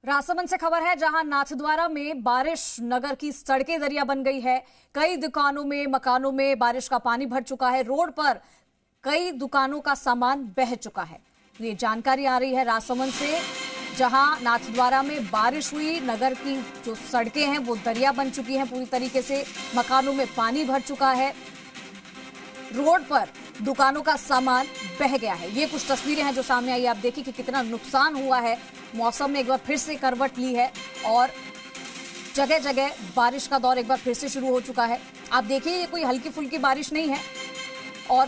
राजसमंद से खबर है, जहां नाथद्वारा में बारिश नगर की सड़कें दरिया बन गई है। कई दुकानों में, मकानों में बारिश का पानी भर चुका है। रोड पर कई दुकानों का सामान बह चुका है। ये जानकारी आ रही है राजसमंद से, जहां नाथद्वारा में बारिश हुई। नगर की जो सड़कें हैं वो दरिया बन चुकी हैं पूरी तरीके से। मकानों में पानी भर चुका है। रोड पर दुकानों का सामान बह गया है। ये कुछ तस्वीरें हैं जो सामने आई। आप देखिए कि कितना नुकसान हुआ है। मौसम ने एक बार फिर से करवट ली है और जगह जगह बारिश का दौर एक बार फिर से शुरू हो चुका है। आप देखिए, ये कोई हल्की फुल्की बारिश नहीं है और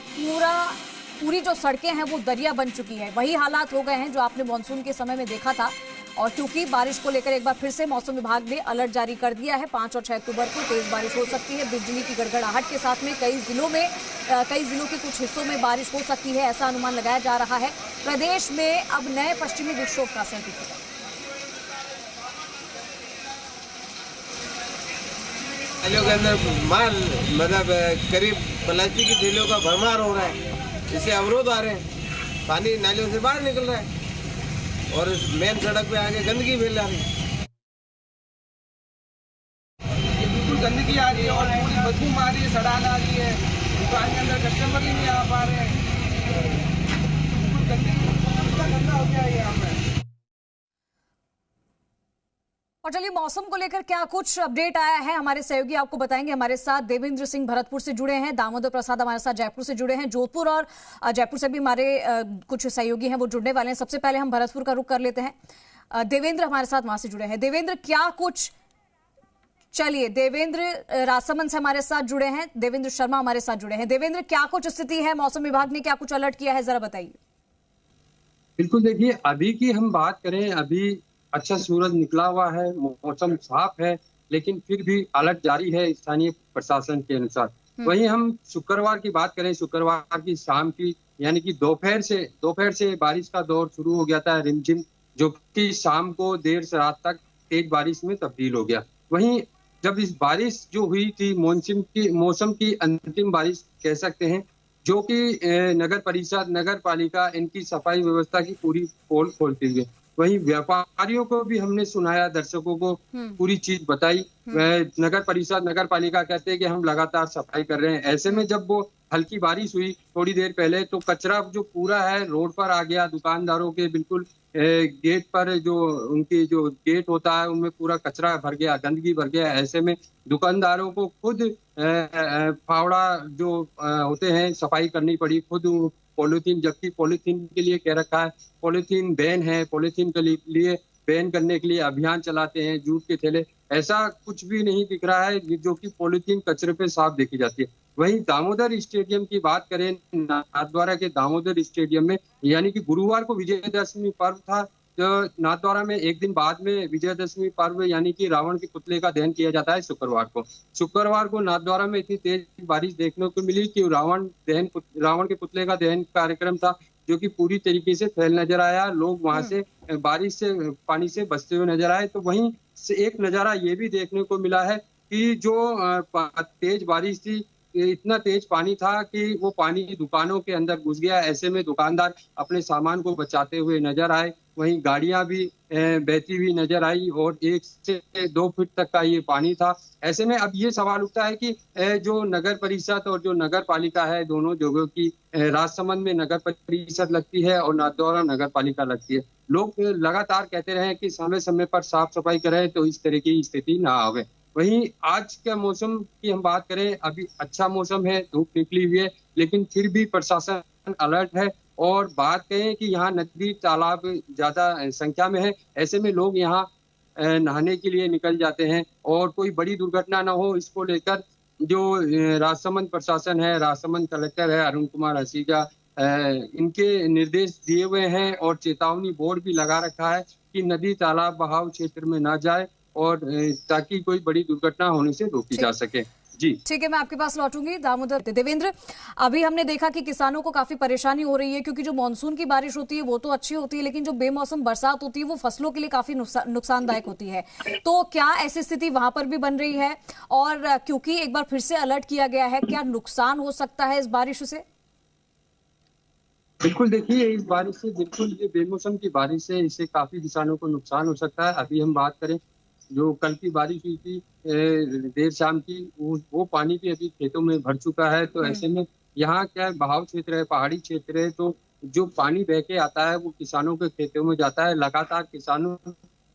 पूरी जो सड़कें हैं वो दरिया बन चुकी है। वही हालात हो गए हैं जो आपने मानसून के समय में देखा था। और क्योंकि बारिश को लेकर एक बार फिर से मौसम विभाग ने अलर्ट जारी कर दिया है। 5 और 6 अक्टूबर को तेज बारिश हो सकती है। बिजली की गड़गड़ाहट के साथ में कई जिलों के कुछ हिस्सों में बारिश हो सकती है, ऐसा अनुमान लगाया जा रहा है। प्रदेश में अब नए पश्चिमी विक्षोभ का असर दिखेगा। थैलियों के अंदर माल मतलब करीब प्लास्टिक की थैलियों का भरमार हो रहा है, इससे अवरोध आ रहे हैं। पानी नालियों से बाहर निकल रहा है और मेन सड़क पे आके गंदगी फैल रही है। बिल्कुल गंदगी आ रही है और पूरी बदबू आ रही है, सड़ान आ रही है। दुकान के अंदर कस्टमर ही नहीं आ पा रहे हैं। बिल्कुल गंदा हो गया है यहाँ पे। और चलिए, मौसम को लेकर क्या कुछ अपडेट आया है हमारे सहयोगी आपको बताएंगे। हमारे साथ देवेंद्र सिंह भरतपुर से जुड़े हैं, दामोदर प्रसाद हमारे साथ जयपुर से जुड़े हैं, जोधपुर और जयपुर से भी हमारे कुछ सहयोगी हैं वो जुड़ने वाले हैं। सबसे पहले हम भरतपुर का रुख कर लेते हैं। देवेंद्र हमारे साथ वहां से जुड़े हैं। देवेंद्र, क्या कुछ चलिए देवेंद्र राजसमंद से हमारे साथ जुड़े हैं, देवेंद्र शर्मा हमारे साथ जुड़े हैं। देवेंद्र, क्या कुछ स्थिति है? मौसम विभाग ने क्या कुछ अलर्ट किया है, जरा बताइए। बिल्कुल, देखिए अभी की हम बात करें, अभी अच्छा सूरज निकला हुआ है, मौसम साफ है, लेकिन फिर भी अलर्ट जारी है स्थानीय प्रशासन के अनुसार। वहीं हम शुक्रवार की बात करें, शुक्रवार की शाम की यानी कि दोपहर से बारिश का दौर शुरू हो गया था रिमझिम, जो कि शाम को देर से रात तक तेज बारिश में तब्दील हो गया। वहीं जब इस बारिश जो हुई थी, मौसम की अंतिम बारिश कह सकते हैं, जो कि नगर परिषद, नगर पालिका इनकी सफाई व्यवस्था की पूरी पोल खोलती हुई। वहीं व्यापारियों को भी हमने सुनाया, दर्शकों को पूरी चीज बताई। नगर परिषद, नगर पालिका कहते हैं कि हम लगातार सफाई कर रहे हैं। ऐसे में जब वो हल्की बारिश हुई थोड़ी देर पहले, तो कचरा जो पूरा है रोड पर आ गया। दुकानदारों के बिल्कुल गेट पर जो उनकी जो गेट होता है उनमें पूरा कचरा भर गया, गंदगी भर गया। ऐसे में दुकानदारों को खुद फावड़ा जो होते हैं सफाई करनी पड़ी, खुद पॉलीथीन, जबकि पॉलीथीन के लिए कह रखा है, पॉलीथीन बैन है, पॉलीथीन के लिए बैन करने के लिए अभियान चलाते हैं। जूट के थैले, ऐसा कुछ भी नहीं दिख रहा है जो कि पॉलीथीन कचरे पे साफ देखी जाती है। वहीं दामोदर स्टेडियम की बात करें, नाथद्वारा के दामोदर स्टेडियम में यानी कि गुरुवार को विजयदशमी पर्व था, तो नाथद्वारा में एक दिन बाद में विजयदशमी पर्व यानी कि रावण के पुतले का दहन किया जाता है शुक्रवार को नाथद्वारा में इतनी तेज बारिश देखने को मिली कि रावण के पुतले का दहन कार्यक्रम था, जो कि पूरी तरीके से फैल नजर आया। लोग वहां से बारिश से, पानी से बचते हुए नजर आए। तो वहीं से एक नजारा ये भी देखने को मिला है कि जो तेज बारिश थी, इतना तेज पानी था कि वो पानी दुकानों के अंदर घुस गया। ऐसे में दुकानदार अपने सामान को बचाते हुए नजर आए। वहीं गाड़ियां भी बहती हुई नजर आई और 1 से 2 फीट तक का ये पानी था। ऐसे में अब ये सवाल उठता है कि जो नगर परिषद और जो नगर पालिका है, दोनों जगहों की, राजसमंद में नगर परिषद लगती है और नाथद्वारा नगर पालिका लगती है। लोग लगातार कहते रहे कि समय समय पर साफ सफाई करें तो इस तरह की स्थिति ना आवे। वहीं आज के मौसम की हम बात करें, अभी अच्छा मौसम है, धूप निकली हुई है, लेकिन फिर भी प्रशासन अलर्ट है। और बात करें कि यहाँ नदी तालाब ज्यादा संख्या में है, ऐसे में लोग यहाँ नहाने के लिए निकल जाते हैं और कोई बड़ी दुर्घटना न हो, इसको लेकर जो राजसमंद प्रशासन है, राजसमंद कलेक्टर है अरुण कुमार हसीजा, इनके निर्देश दिए हुए हैं और चेतावनी बोर्ड भी लगा रखा है कि नदी तालाब बहाव क्षेत्र में ना जाए और ताकि कोई बड़ी दुर्घटना होने से रोकी जा सके। जी ठीक है, मैं आपके पास लौटूंगी। दामोदर, देवेंद्र, अभी हमने देखा कि किसानों को काफी परेशानी हो रही है, क्योंकि जो मानसून की बारिश होती है वो तो अच्छी होती है, लेकिन जो बेमौसम बरसात होती है वो फसलों के लिए काफी नुकसानदायक होती है। तो क्या ऐसी स्थिति वहां पर भी बन रही है? और क्योंकि एक बार फिर से अलर्ट किया गया है, क्या नुकसान हो सकता है इस बारिश से? बिल्कुल देखिए, इस बारिश से बिल्कुल ये बेमौसम की बारिश है, इससे काफ़ी किसानों को नुकसान हो सकता है। अभी हम बात करें, जो कल की बारिश हुई थी देर शाम की, वो पानी भी अभी खेतों में भर चुका है। तो ऐसे में यहाँ क्या है, बहाव क्षेत्र है, पहाड़ी क्षेत्र है, तो जो पानी बह के आता है वो किसानों के खेतों में जाता है। लगातार किसानों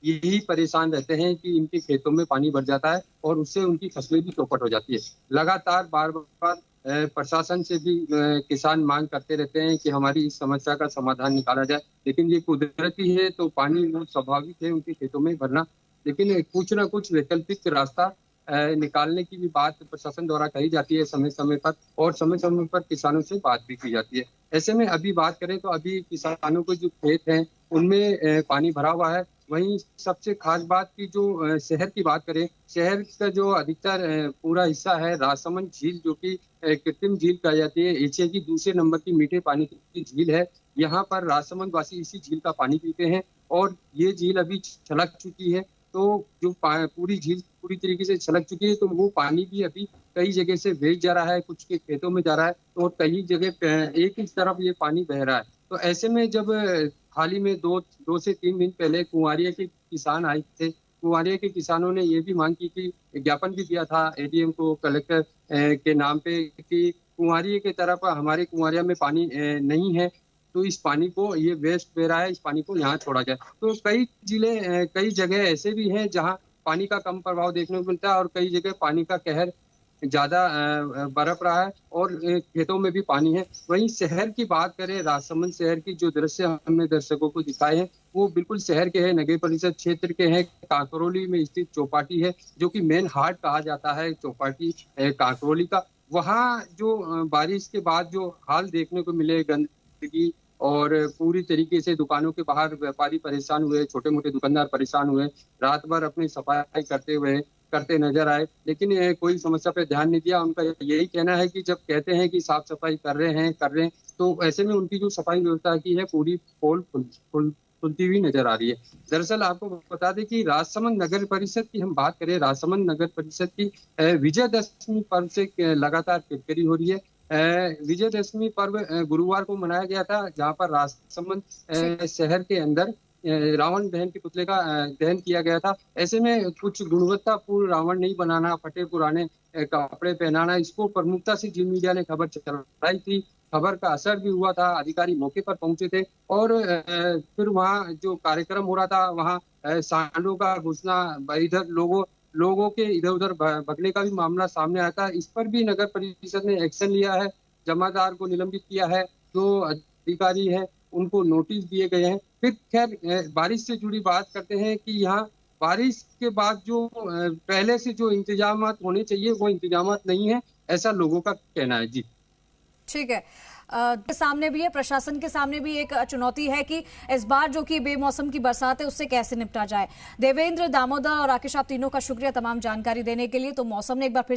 यही परेशान रहते हैं कि इनके खेतों में पानी भर जाता है और उससे उनकी फसलें भी चौपट हो जाती है। लगातार बार-बार प्रशासन से भी किसान मांग करते रहते हैं कि हमारी इस समस्या का समाधान निकाला जाए, लेकिन ये कुदरती है तो पानी वो स्वाभाविक है उनके खेतों में भरना। लेकिन कुछ ना कुछ वैकल्पिक रास्ता निकालने की भी बात प्रशासन द्वारा कही जाती है समय समय पर, और समय समय पर किसानों से बात भी की जाती है। ऐसे में अभी बात करें तो अभी किसानों के जो खेत हैं उनमें पानी भरा हुआ है। वहीं सबसे खास बात की जो शहर की बात करें, शहर का जो अधिकतर पूरा हिस्सा है राजसमंद झील, जो कि कृत्रिम झील कही जाती है, एशिया की दूसरे नंबर की मीठे पानी की झील है। यहाँ पर राजसमंद वासी इसी झील का पानी पीते हैं और ये झील अभी छलक चुकी है। तो जो पूरी झील पूरी तरीके से छलक चुकी है, तो वो पानी भी अभी कई जगह से भेज जा रहा है, कुछ के खेतों में जा रहा है, तो कई जगह एक ही तरफ ये पानी बह रहा है। तो ऐसे में जब हाल ही में दो से 3 दिन पहले कुंवारिया के किसान आए थे, कुंवारिया के किसानों ने ये भी मांग की थी, ज्ञापन भी दिया था एडीएम को, कलेक्टर के नाम पे, कि कुंवारिया की तरफ हमारे कुंवारिया में पानी नहीं है, तो इस पानी को, ये वेस्ट बह रहा है, इस पानी को यहाँ छोड़ा जाए। तो कई जिले कई जगह ऐसे भी हैं जहाँ पानी का कम प्रभाव देखने को मिलता है और कई जगह पानी का कहर ज्यादा बरप रहा है और खेतों में भी पानी है। वहीं शहर की बात करें, राजसमंद शहर की जो दृश्य हमने दर्शकों को दिखाए हैं वो बिल्कुल शहर के हैं, नगर परिषद क्षेत्र के हैं। कांकरोली में स्थित चौपाटी है, जो कि मेन हार्ट कहा जाता है चौपाटी कांकरोली का। वहाँ जो बारिश के बाद जो हाल देखने को मिले, गंदगी और पूरी तरीके से दुकानों के बाहर व्यापारी परेशान हुए, छोटे मोटे दुकानदार परेशान हुए, रात भर अपनी सफाई करते नजर आए, लेकिन कोई समस्या पे ध्यान नहीं दिया। उनका यही कहना है कि जब कहते हैं कि साफ सफाई कर रहे हैं, तो ऐसे में उनकी जो सफाई व्यवस्था की है पूरी पोल खुलती हुई नजर आ रही है। दरअसल आपको बता दें कि राजसमंद नगर परिषद की हम बात करें, राजसमंद नगर परिषद की विजयदशमी पर्व से लगातार किरकिरी हो रही है। विजयदशमी पर्व गुरुवार को मनाया गया था, जहां पर राजसमंद शहर के अंदर रावण दहन के पुतले का दहन किया गया था। ऐसे में कुछ गुणवत्तापूर्ण रावण नहीं बनाना, फटे पुराने कपड़े पहनाना, इसको प्रमुखता से जी मीडिया ने खबर चलाई थी। खबर का असर भी हुआ था, अधिकारी मौके पर पहुंचे थे और फिर वहाँ जो कार्यक्रम हो रहा था वहाँ सांडों का घुसना, इधर लोगों के इधर उधर भगने का भी मामला सामने आया था। इस पर भी नगर परिषद ने एक्शन लिया है, जमादार को निलंबित किया है, जो अधिकारी है उनको नोटिस दिए गए हैं। फिर खैर बारिश से जुड़ी बात करते हैं कि यहाँ बारिश के बाद जो पहले से जो इंतजाम होने चाहिए वो इंतजाम नहीं है, ऐसा लोगों का कहना है। जी ठीक है। सामने भी है, प्रशासन के सामने भी एक चुनौती है कि इस बार जो कि बेमौसम की बरसात है उससे कैसे निपटा जाए। देवेंद्र, दामोदर और राकेश, आप तीनों का शुक्रिया तमाम जानकारी देने के लिए। तो मौसम ने एक बार फिर